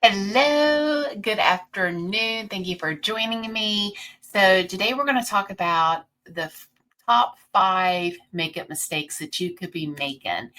Hello, good afternoon. Thank you for joining me. So, today we're going to talk about the top five makeup mistakes that you could be making.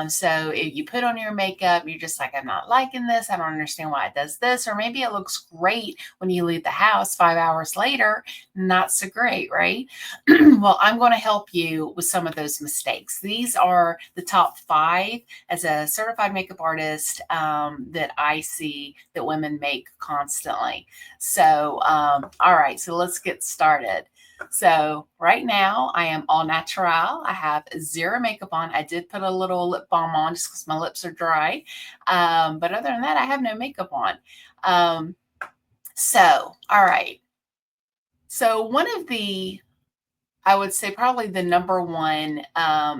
So, if you put on your makeup, you're just like, I'm not liking this. I don't understand why it does this. Or maybe it looks great when you leave the house 5 hours later. Not so great, right? Well, I'm going to help you with some of those mistakes. These are the top five as a certified makeup artist that I see that women make constantly. So, all right, so let's get started. So, right now I am all natural. I have zero makeup on. I did put a little lip balm on just because my lips are dry. But other than that, I have no makeup on. Um, all right. So, one of the I would say probably the number one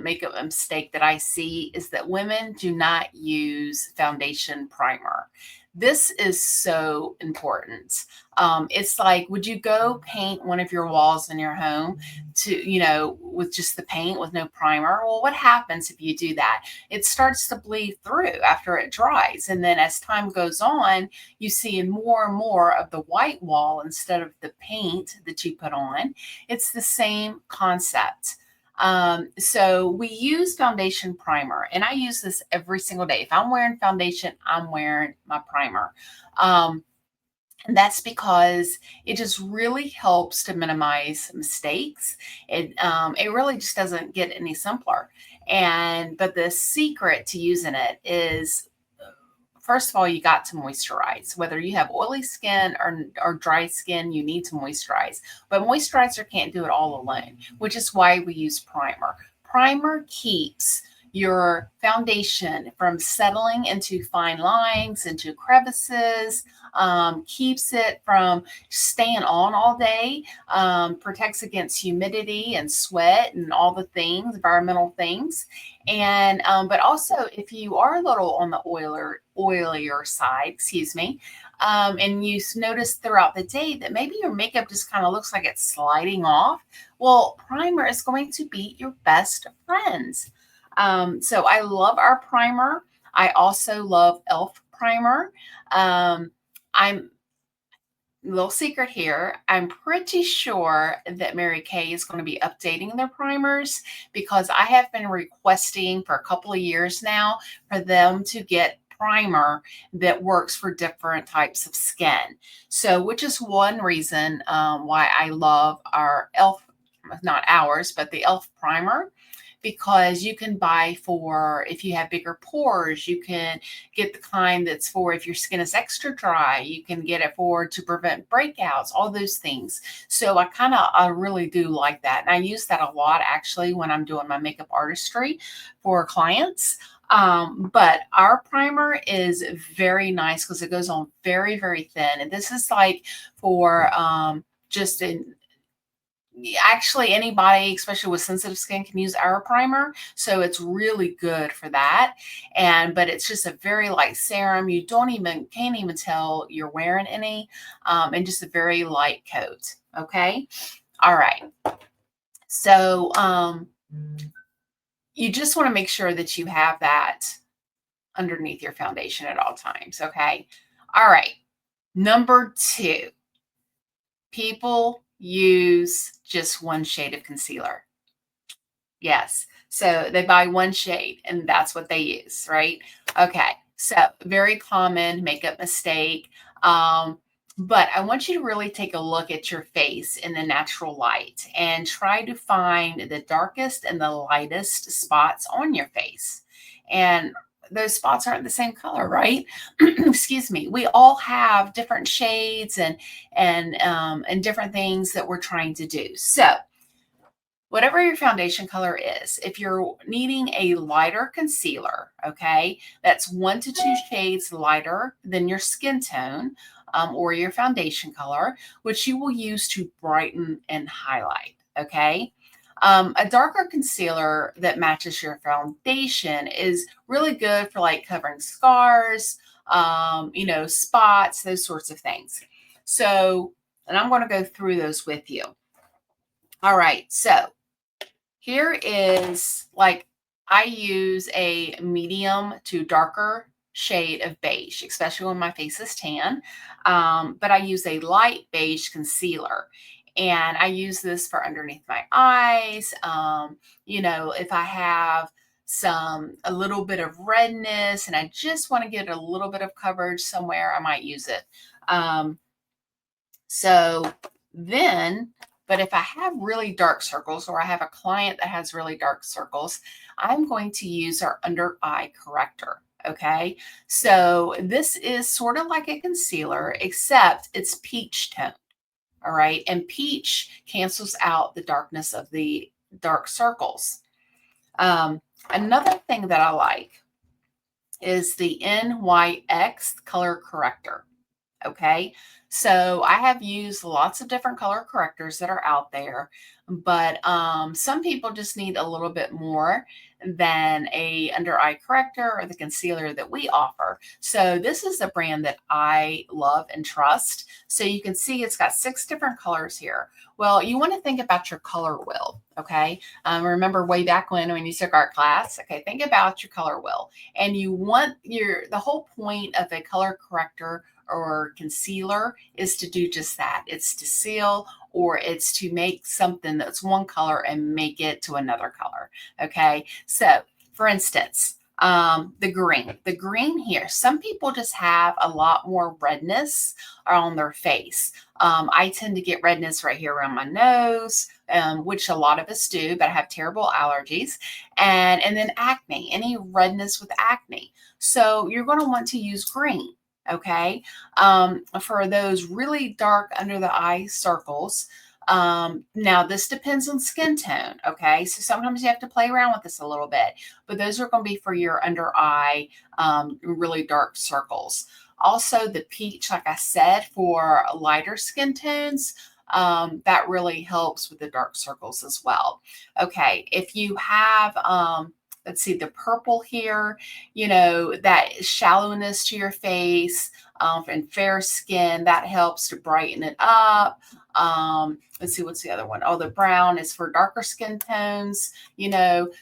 makeup mistake that I see is that women do not use foundation primer. This is so important. It's like, would you go paint one of your walls in your home with just the paint with no primer? Well, what happens if you do that? It starts to bleed through after it dries. And then as time goes on, you see more and more of the white wall instead of the paint that you put on. It's the same concept. So we use foundation primer, and I use this every single day. If I'm wearing foundation, I'm wearing my primer. Um, and that's because it just really helps to minimize mistakes. It really just doesn't get any simpler. But the secret to using it is, first of all, you got to moisturize. Whether you have oily skin or dry skin, you need to moisturize. But moisturizer can't do it all alone, which is why we use primer. Primer keeps your foundation from settling into fine lines, into crevices, keeps it from staying on all day, protects against humidity and sweat and all the things, environmental things. But also, if you are a little on the oilier side, excuse me, and you notice throughout the day that maybe your makeup just kind of looks like it's sliding off, well, primer is going to be your best friends. So I love our primer. I also love e.l.f. primer. I'm Little secret here. I'm pretty sure that Mary Kay is going to be updating their primers because I have been requesting for a couple of years now for them to get primer that works for different types of skin. So, which is one reason why I love our e.l.f., not ours, but the e.l.f. primer, because you can buy for if you have bigger pores, you can get the kind that's for if your skin is extra dry, you can get it for to prevent breakouts, all those things. So I really do like that. And I use that a lot actually when I'm doing my makeup artistry for clients. But our primer is very nice because it goes on very, very thin. And this is like for just in actually anybody, especially with sensitive skin, can use our primer. So it's really good for that. But it's just a very light serum. You can't even tell you're wearing any, and just a very light coat. Okay. All right. So you just want to make sure that you have that underneath your foundation at all times. Okay. All right. Number two, people use just one shade of concealer. Yes. So they buy one shade and that's what they use, right? Okay. So very common makeup mistake. But I want you to really take a look at your face in the natural light and try to find the darkest and the lightest spots on your face. And those spots aren't the same color, right? Excuse me. We all have different shades and different things that we're trying to do. So whatever your foundation color is, if you're needing a lighter concealer, okay, that's 1 to 2 shades lighter than your skin tone or your foundation color, which you will use to brighten and highlight, okay? A darker concealer that matches your foundation is really good for like covering scars, spots, those sorts of things. So, and I'm going to go through those with you. All right, so here is like I use a medium to darker shade of beige, especially when my face is tan. But I use a light beige concealer. And I use this for underneath my eyes. If I have a little bit of redness and I just want to get a little bit of coverage somewhere, I might use it. So then, but if I have really dark circles or I have a client that has really dark circles, I'm going to use our under eye corrector. Okay. So this is sort of like a concealer, except it's peach tone. All right. And peach cancels out the darkness of the dark circles. Another thing that I like is the NYX color corrector. Okay. So I have used lots of different color correctors that are out there, but some people just need a little bit more than a under eye corrector or the concealer that we offer. So this is a brand that I love and trust. So you can see it's got 6 different colors here. Well, you want to think about your color wheel. Okay. Remember way back when you took art class. Okay. Think about your color wheel, and you want the whole point of a color corrector or concealer is to do just that. It's to seal, or it's to make something that's one color and make it to another color. Okay. So for instance, the green here, some people just have a lot more redness on their face. I tend to get redness right here around my nose, which a lot of us do, but I have terrible allergies. And then acne, any redness with acne. So you're going to want to use green. Okay. For those really dark under the eye circles. Now this depends on skin tone. Okay. So sometimes you have to play around with this a little bit, but those are going to be for your under eye, really dark circles. Also the peach, like I said, for lighter skin tones, that really helps with the dark circles as well. Okay. If you have, let's see, the purple here, that shallowness to your face, and fair skin, that helps to brighten it up. Let's see, what's the other one? Oh, the brown is for darker skin tones,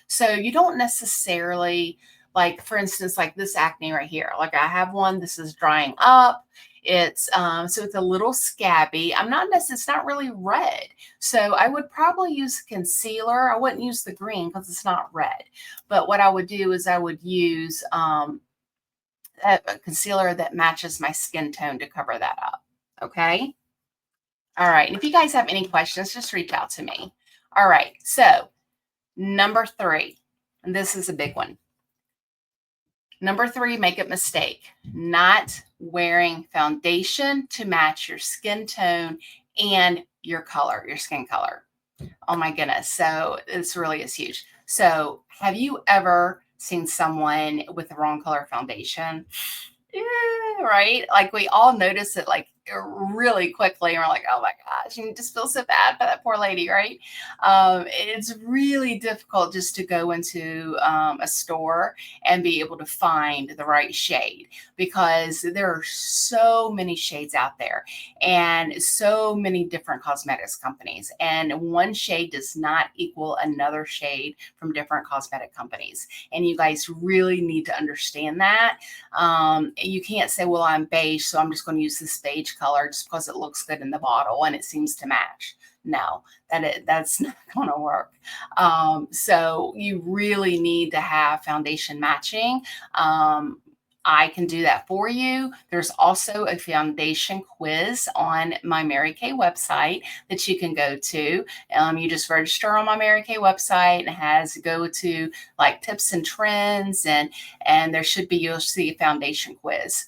so you don't necessarily, like, for instance, like this acne right here, like I have one, this is drying up. So it's a little scabby. It's not really red. So I would probably use concealer. I wouldn't use the green because it's not red. But what I would do is I would use a concealer that matches my skin tone to cover that up. Okay. All right. And if you guys have any questions, just reach out to me. All right. So number 3, and this is a big one. Number 3 makeup mistake: not wearing foundation to match your skin tone and your color, your skin color. Oh my goodness. So this really is huge. So have you ever seen someone with the wrong color foundation? Yeah, right. Like we all notice it like really quickly. And we're like, oh my gosh, and you just feel so bad for that poor lady, right? It's really difficult just to go into a store and be able to find the right shade, because there are so many shades out there and so many different cosmetics companies. And one shade does not equal another shade from different cosmetic companies. And you guys really need to understand that. You can't say, well, I'm beige, so I'm just going to use this beige color just because it looks good in the bottle and it seems to match. No, that's not going to work. So you really need to have foundation matching. I can do that for you. There's also a foundation quiz on my Mary Kay website that you can go to. You just register on my Mary Kay website, and it has go to like tips and trends, and you'll see a foundation quiz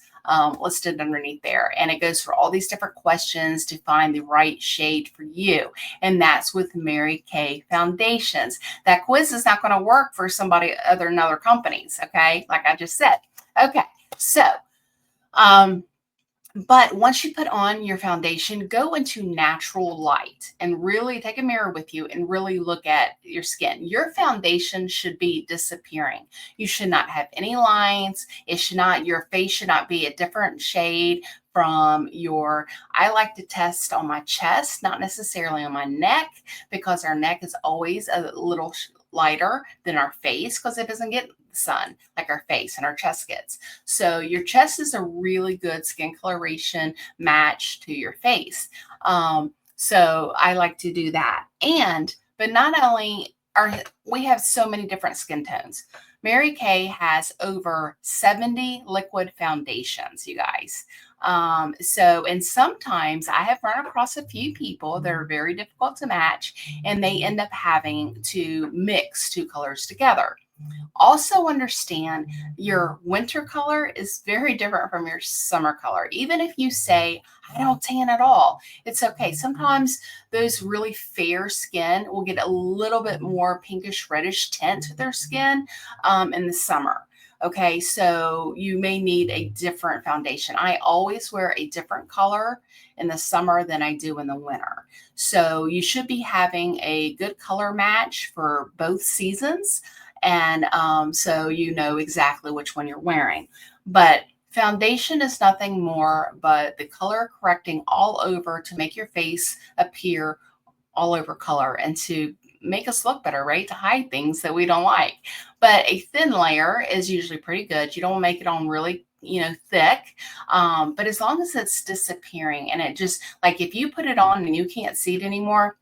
listed underneath there. And it goes for all these different questions to find the right shade for you. And that's with Mary Kay Foundations. That quiz is not going to work for somebody other than other companies. Okay. Like I just said. Okay. So, but once you put on your foundation, go into natural light and really take a mirror with you and really look at your skin. Your foundation should be disappearing. You should not have any lines. Your face should not be a different shade from I like to test on my chest, not necessarily on my neck, because our neck is always a little lighter than our face because it doesn't get the sun, like our face and our chest gets. So your chest is a really good skin coloration match to your face. So I like to do that. But not only are we have so many different skin tones. Mary Kay has over 70 liquid foundations, you guys. And sometimes I have run across a few people that are very difficult to match, and they end up having to mix two colors together. Also understand your winter color is very different from your summer color. Even if you say, I don't tan at all, it's okay. Sometimes those really fair skin will get a little bit more pinkish reddish tint to their skin in the summer. Okay, so you may need a different foundation. I always wear a different color in the summer than I do in the winter. So you should be having a good color match for both seasons. And so you know exactly which one you're wearing. But foundation is nothing more but the color correcting all over to make your face appear all over color and to make us look better, right? To hide things that we don't like. But a thin layer is usually pretty good. You don't want to make it on really, thick. But as long as it's disappearing and it just like if you put it on and you can't see it anymore,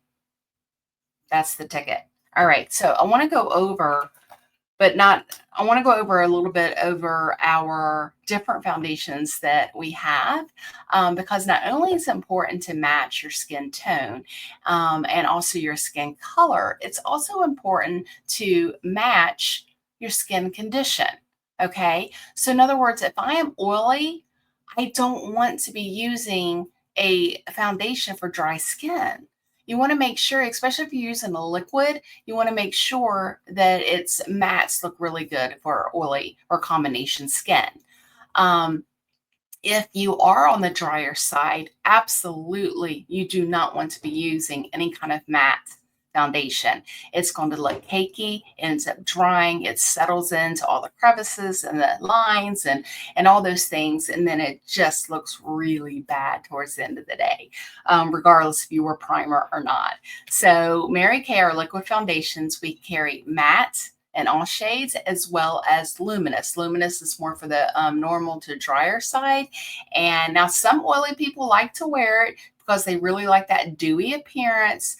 that's the ticket. All right. So I want to go over but not I want to go over a little bit over our different foundations that we have because not only is it important to match your skin tone and also your skin color, it's also important to match your skin condition. Okay. So, in other words, if I am oily, I don't want to be using a foundation for dry skin. You want to make sure, especially if you're using a liquid, you want to make sure that its mattes look really good for oily or combination skin. Um, if you are on the drier side, absolutely, you do not want to be using any kind of matte foundation. It's going to look cakey, ends up drying, it settles into all the crevices and the lines and all those things, and then it just looks really bad towards the end of the day, regardless if you were primer or not. So Mary Kay, our liquid foundations, we carry matte and all shades, as well as luminous. Luminous is more for the normal to drier side. And now some oily people like to wear it because they really like that dewy appearance.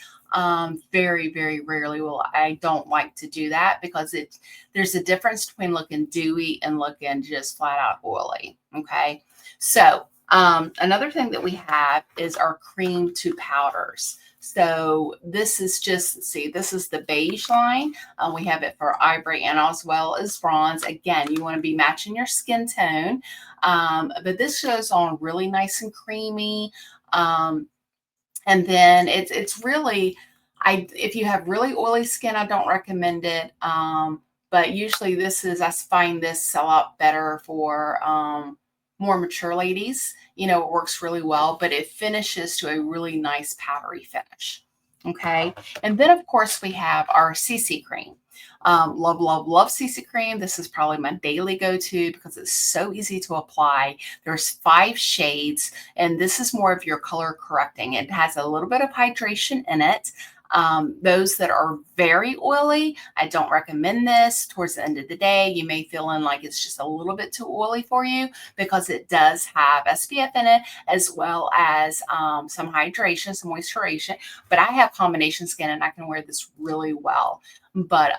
Very, very rarely will I don't like to do that because there's a difference between looking dewy and looking just flat out oily. Okay. So another thing that we have is our cream to powders. So this is just, see, this is the beige line. We have it for ivory and as well as bronze. Again, you want to be matching your skin tone. But this goes on really nice and creamy. And then it's really, if you have really oily skin, I don't recommend it. But usually I find this a lot better for more mature ladies. It works really well, but it finishes to a really nice powdery finish. Okay. And then of course we have our CC cream. Love, love, love CC cream. This is probably my daily go-to because it's so easy to apply. There's 5 shades, and this is more of your color correcting. It has a little bit of hydration in it. Those that are very oily, I don't recommend this. Towards the end of the day, you may feel like it's just a little bit too oily for you because it does have SPF in it as well as some hydration, some moisturization. But I have combination skin and I can wear this really well. But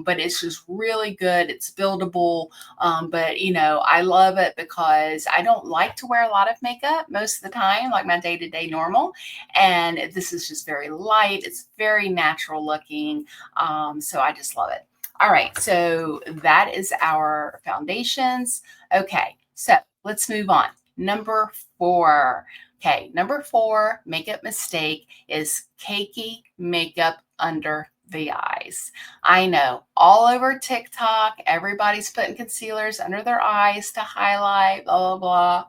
it's just really good. It's buildable. But I love it because I don't like to wear a lot of makeup most of the time, like my day-to-day normal. And this is just very light. It's very natural looking. So I just love it. All right. So that is our foundations. Okay. So let's move on. Number 4. Okay. Number 4 makeup mistake is cakey makeup under the eyes. I know all over TikTok, everybody's putting concealers under their eyes to highlight, blah, blah,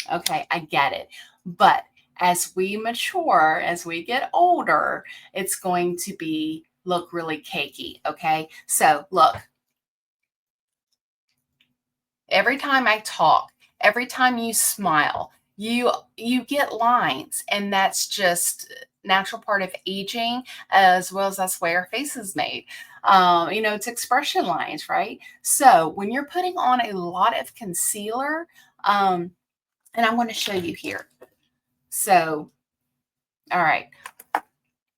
blah. Okay, I get it. But as we mature, as we get older, it's going to look really cakey. Okay, so look, every time I talk, every time you smile, you get lines, and that's just natural part of aging, as well as that's the way our face is made. It's expression lines, right? So when you're putting on a lot of concealer, and I'm going to show you here. So, all right.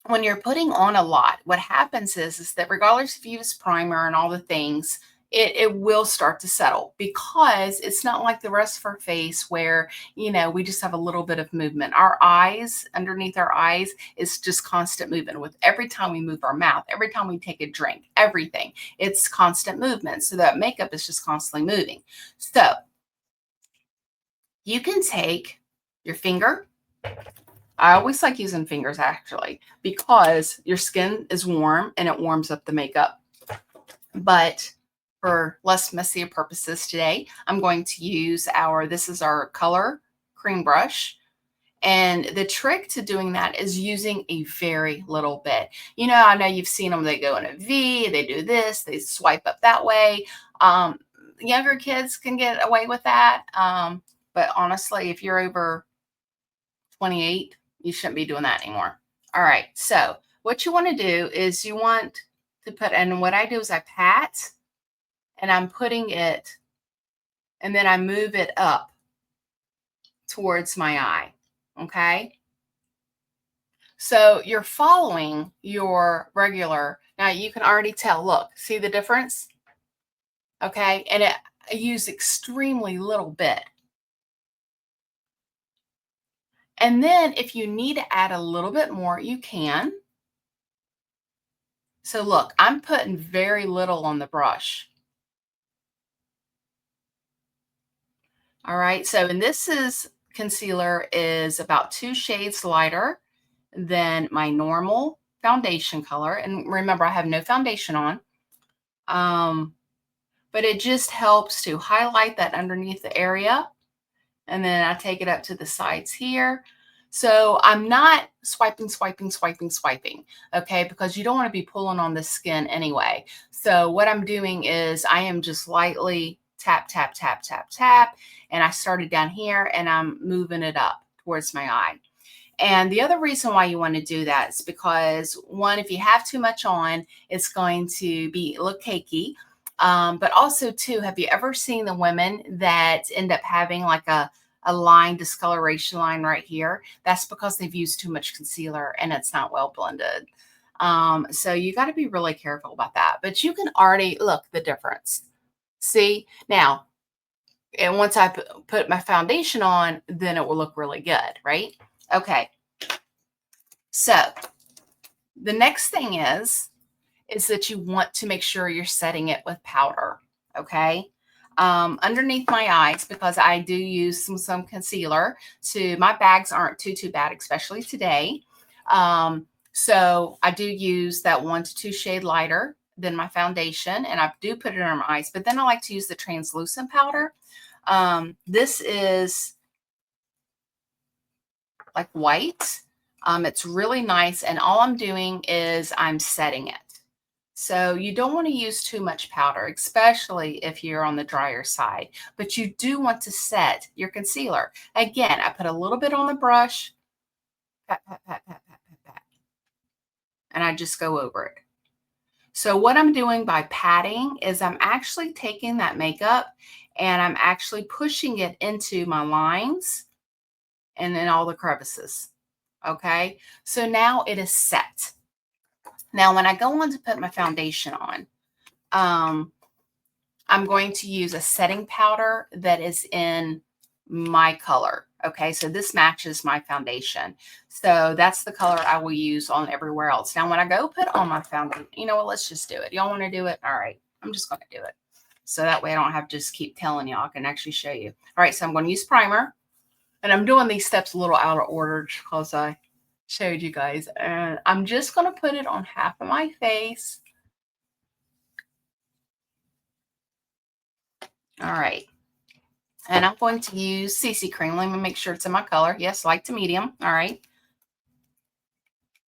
When you're putting on a lot, what happens is that regardless if you use primer and all the things, it will start to settle because it's not like the rest of our face where, we just have a little bit of movement. Our eyes, underneath our eyes, is just constant movement with every time we move our mouth, every time we take a drink, everything. It's constant movement. So that makeup is just constantly moving. So you can take your finger. I always like using fingers actually because your skin is warm and it warms up the makeup. But for less messy purposes today, I'm going to use this is our color cream brush. And the trick to doing that is using a very little bit. I know you've seen them, they go in a V, they do this, they swipe up that way. Younger kids can get away with that. But honestly, if you're over 28, you shouldn't be doing that anymore. All right. So what you want to do is you want to put, and what I do is I pat and I'm putting it, and then I move it up towards my eye. Okay. So you're following your regular. Now you can already tell, look, see the difference? Okay. And I use extremely little bit. And then if you need to add a little bit more, you can. So look, I'm putting very little on the brush. All right, so and concealer is about 2 shades lighter than my normal foundation color. And remember, I have no foundation on. But it just helps to highlight that underneath the area. And then I take it up to the sides here. So I'm not swiping, okay, because you don't want to be pulling on the skin anyway. So what I'm doing is I am just lightly tap, tap, tap, tap, tap. And I started down here and I'm moving it up towards my eye. And the other reason why you want to do that is because, one, if you have too much on, it's going to look cakey. But also, two, have you ever seen the women that end up having like a discoloration line right here? That's because they've used too much concealer and it's not well blended. So you got to be really careful about that. But you can already look the difference. See? Now, and once I put my foundation on, then it will look really good, right? Okay. So the next thing is that you want to make sure you're setting it with powder. Okay. Underneath my eyes, because I do use some concealer my bags aren't too bad, especially today. So I do use that 1 to 2 shade lighter than my foundation, and I do put it on my eyes, but then I like to use the translucent powder. This is like white. It's really nice. And all I'm doing is I'm setting it. So you don't want to use too much powder, especially if you're on the drier side, but you do want to set your concealer. Again, I put a little bit on the brush, pat, pat, pat, pat, pat, pat, pat, and I just go over it. So what I'm doing by patting is I'm actually taking that makeup and I'm actually pushing it into my lines and in all the crevices. Okay, so now it is set. Now, when I go on to put my foundation on, I'm going to use a setting powder that is in my color. Okay, so this matches my foundation. So that's the color I will use on everywhere else. Now, when I go put on my foundation, you know what, let's just do it. Y'all want to do it? All right, I'm just going to do it. So that way I don't have to just keep telling y'all. I can actually show you. All right, so I'm going to use primer. And I'm doing these steps a little out of order because I showed you guys. And I'm just going to put it on half of my face. All right. And I'm going to use CC cream. Let me make sure it's in my color. Yes, light to medium. All right.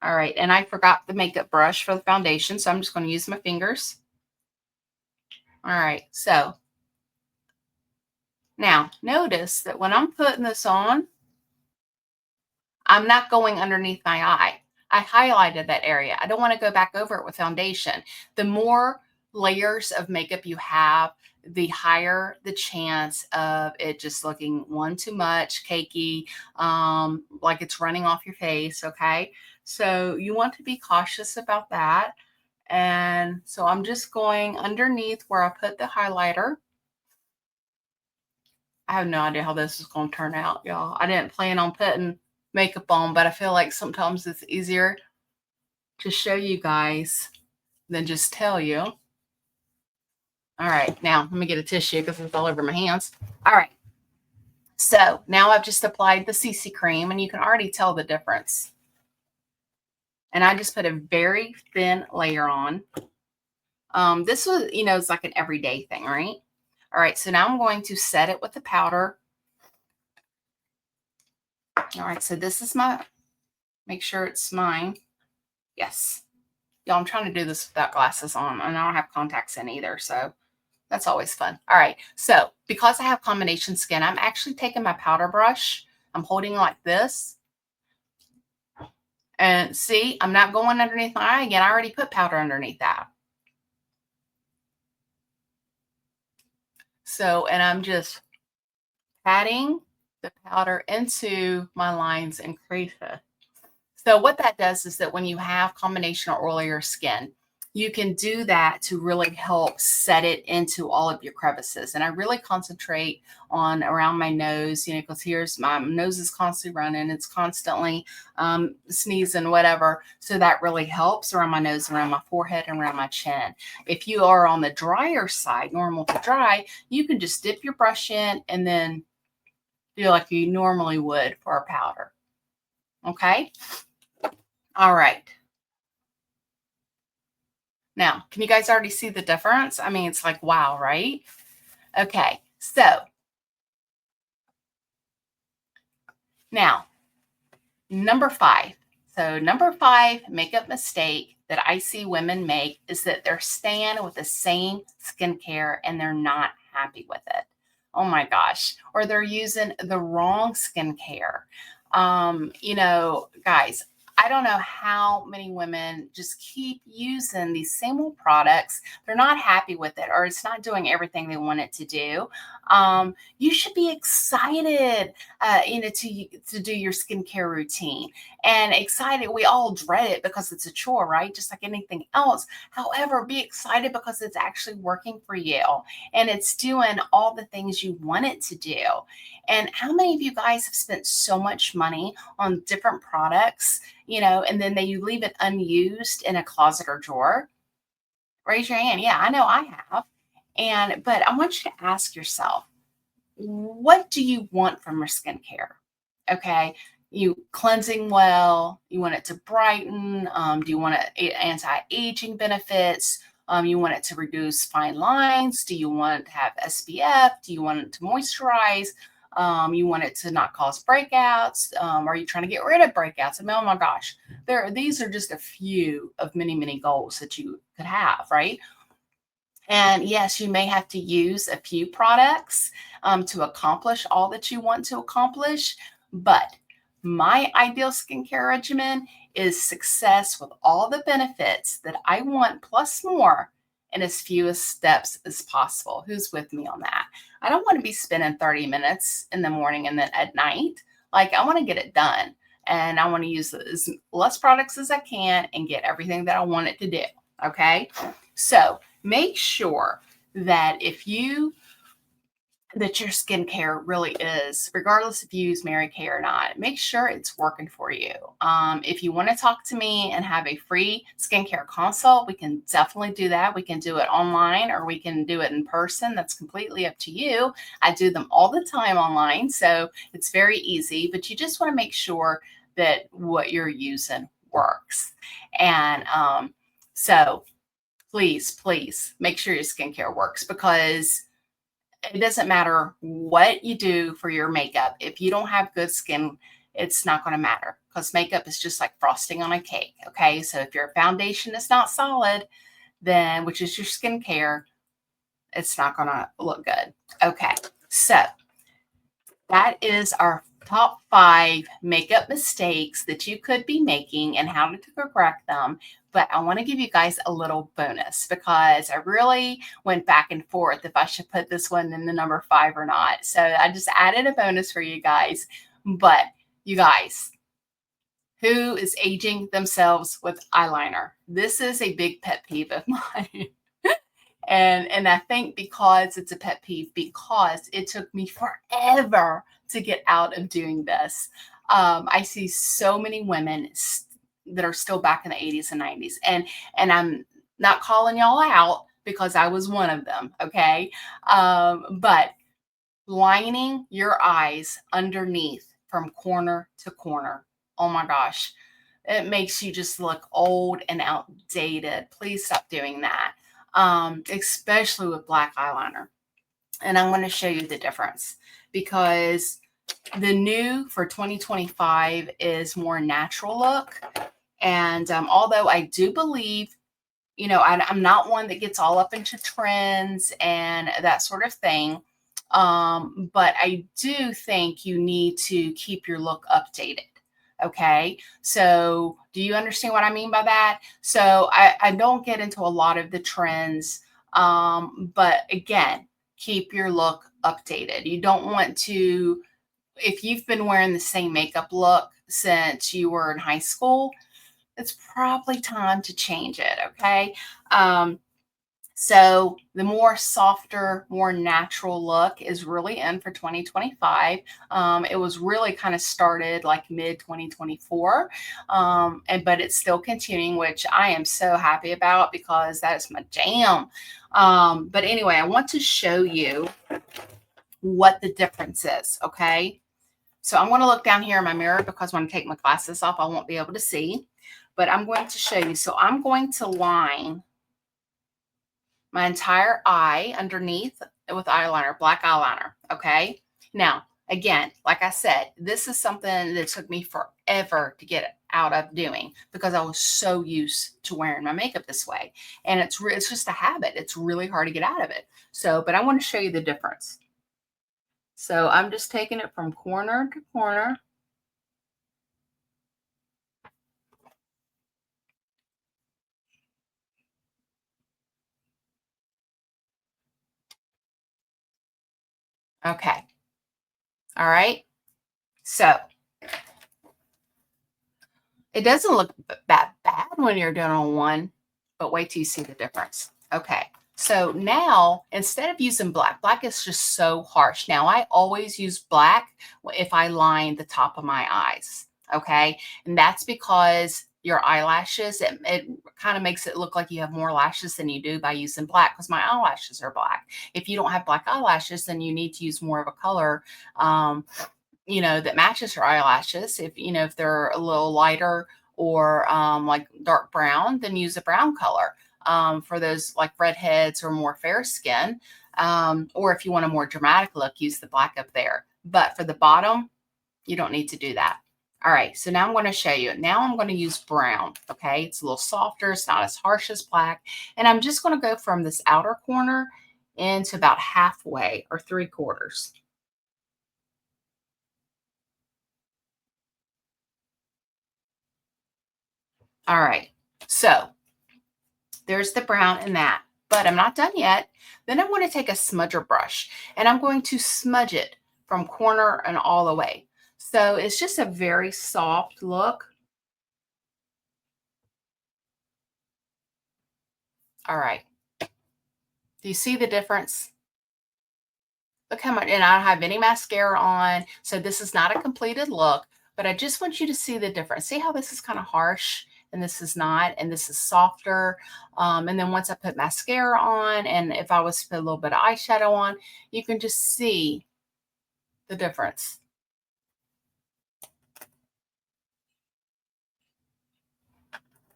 All right. And I forgot the makeup brush for the foundation, so I'm just going to use my fingers. All right. So now notice that when I'm putting this on, I'm not going underneath my eye. I highlighted that area. I don't want to go back over it with foundation. The more layers of makeup you have, the higher the chance of it just looking one too much, cakey, like it's running off your face. Okay. So you want to be cautious about that. And so I'm just going underneath where I put the highlighter. I have no idea how this is going to turn out, y'all. I didn't plan on putting makeup on, but I feel like sometimes it's easier to show you guys than just tell you. All right, now let me get a tissue because it's all over my hands. All right, so now I've just applied the CC cream and you can already tell the difference. And I just put a very thin layer on. This was, it's like an everyday thing, right? All right, so now I'm going to set it with the powder. All right, so this is make sure it's mine. Yes. Y'all, I'm trying to do this without glasses on, and I don't have contacts in either, so that's always fun. All right, so because I have combination skin, I'm actually taking my powder brush. I'm holding like this. And see, I'm not going underneath my eye again. I already put powder underneath that. So, and I'm just patting the powder into my lines and creases. So what that does is that when you have combination or oilier skin, you can do that to really help set it into all of your crevices. And I really concentrate on around my nose, because here's my nose is constantly running. It's constantly sneezing, whatever. So that really helps around my nose, around my forehead, and around my chin. If you are on the drier side, normal to dry, you can just dip your brush in and then do like you normally would for a powder. Okay. All right. Now, can you guys already see the difference? I mean, it's like, wow, right? Okay, so now, number 5. So number 5 makeup mistake that I see women make is that they're staying with the same skincare and they're not happy with it. Oh my gosh. Or they're using the wrong skincare. Guys, I don't know how many women just keep using these same old products. They're not happy with it, or it's not doing everything they want it to do. You should be excited, to do your skincare routine, and excited. We all dread it because it's a chore, right? Just like anything else. However, be excited because it's actually working for you and it's doing all the things you want it to do. And how many of you guys have spent so much money on different products, and then you leave it unused in a closet or drawer? Raise your hand. Yeah, I know I have. But I want you to ask yourself, what do you want from your skincare? Okay. You cleansing well, you want it to brighten, do you want anti-aging benefits? You want it to reduce fine lines? Do you want to have SPF? Do you want it to moisturize? You want it to not cause breakouts? Are you trying to get rid of breakouts? I mean, oh my gosh, these are just a few of many, many goals that you could have, right? And yes, you may have to use a few products to accomplish all that you want to accomplish. But my ideal skincare regimen is success with all the benefits that I want, plus more, in as few steps as possible. Who's with me on that? I don't want to be spending 30 minutes in the morning and then at night. Like, I want to get it done. And I want to use as less products as I can and get everything that I want it to do. Okay. So make sure that that your skincare really is, regardless if you use Mary Kay or not, make sure it's working for you. If you want to talk to me and have a free skincare consult, we can definitely do that. We can do it online or we can do it in person. That's completely up to you. I do them all the time online, so it's very easy, but you just want to make sure that what you're using works. And so please make sure your skincare works, because it doesn't matter what you do for your makeup. If you don't have good skin, it's not going to matter, because makeup is just like frosting on a cake. Okay. So if your foundation is not solid, then, which is your skincare, it's not going to look good. Okay. So that is our top 5 makeup mistakes that you could be making and how to correct them. But I want to give you guys a little bonus because I really went back and forth if I should put this one in the number 5 or not. So I just added a bonus for you guys. But you guys, who is aging themselves with eyeliner? This is a big pet peeve of mine. And I think because it's a pet peeve, because it took me forever to get out of doing this. I see so many women that are still back in the 80s and 90s. And I'm not calling y'all out because I was one of them, okay? But lining your eyes underneath from corner to corner. Oh my gosh. It makes you just look old and outdated. Please stop doing that, especially with black eyeliner. And I'm going to show you the difference because the new for 2025 is more natural look. And although I do believe, you know, I'm not one that gets all up into trends and that sort of thing. But I do think you need to keep your look updated. Okay. So do you understand what I mean by that? So I don't get into a lot of the trends. But again, keep your look updated. You don't want to, if you've been wearing the same makeup look since you were in high school, it's probably time to change it. Okay. So the more softer, more natural look is really in for 2025. It was really kind of started like mid 2024, but it's still continuing, which I am so happy about because that is my jam. But anyway, I want to show you what the difference is. Okay. So I'm going to look down here in my mirror because when I take my glasses off, I won't be able to see, but I'm going to show you. So I'm going to line my entire eye underneath with eyeliner, black eyeliner. Okay. Now, again, like I said, this is something that took me forever to get out of doing because I was so used to wearing my makeup this way. And it's just a habit. It's really hard to get out of it. So, but I want to show you the difference. So I'm just taking it from corner to corner. Okay. All right. So it doesn't look that bad when you're doing on one, but wait till you see the difference. Okay. So now, instead of using black, black is just so harsh. Now, I always use black if I line the top of my eyes. Okay. And that's because your eyelashes, it kind of makes it look like you have more lashes than you do by using black because my eyelashes are black. If you don't have black eyelashes, then you need to use more of a color. You know, that matches your eyelashes. If, you know, if they're a little lighter or like dark brown, then use a brown color. For those like redheads or more fair skin. Or if you want a more dramatic look, use the black up there. But for the bottom, you don't need to do that. All right, so now I'm going to show you. Now I'm going to use brown, okay? It's a little softer. It's not as harsh as black. And I'm just going to go from this outer corner into about halfway or 3/4. All right, so there's the brown in that, but I'm not done yet. Then I want to take a smudger brush and I'm going to smudge it from corner and all the way. So it's just a very soft look. All right. Do you see the difference? Look how much, and I don't have any mascara on. So this is not a completed look, but I just want you to see the difference. See how this is kind of harsh and this is not, and this is softer. And then once I put mascara on, and if I was to put a little bit of eyeshadow on, you can just see the difference.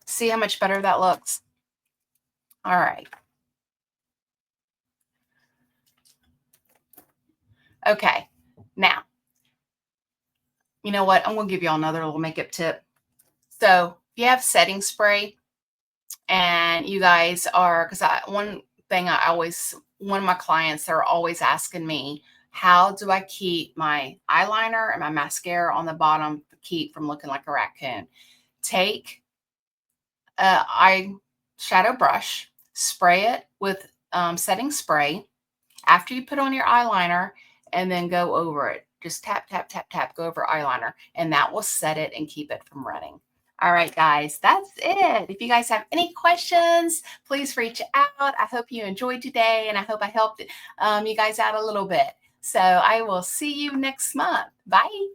See how much better that looks? All right. Okay. Now, you know what? I'm going to give y'all another little makeup tip. So if you have setting spray and you guys are, because one thing one of my clients, they're always asking me, how do I keep my eyeliner and my mascara on the bottom keep from looking like a raccoon? Take a eyeshadow brush, spray it with setting spray after you put on your eyeliner, and then go over it. Just tap, tap, tap, tap, go over eyeliner, and that will set it and keep it from running. All right, guys, that's it. If you guys have any questions, please reach out. I hope you enjoyed today, and I hope I helped you guys out a little bit. So I will see you next month. Bye.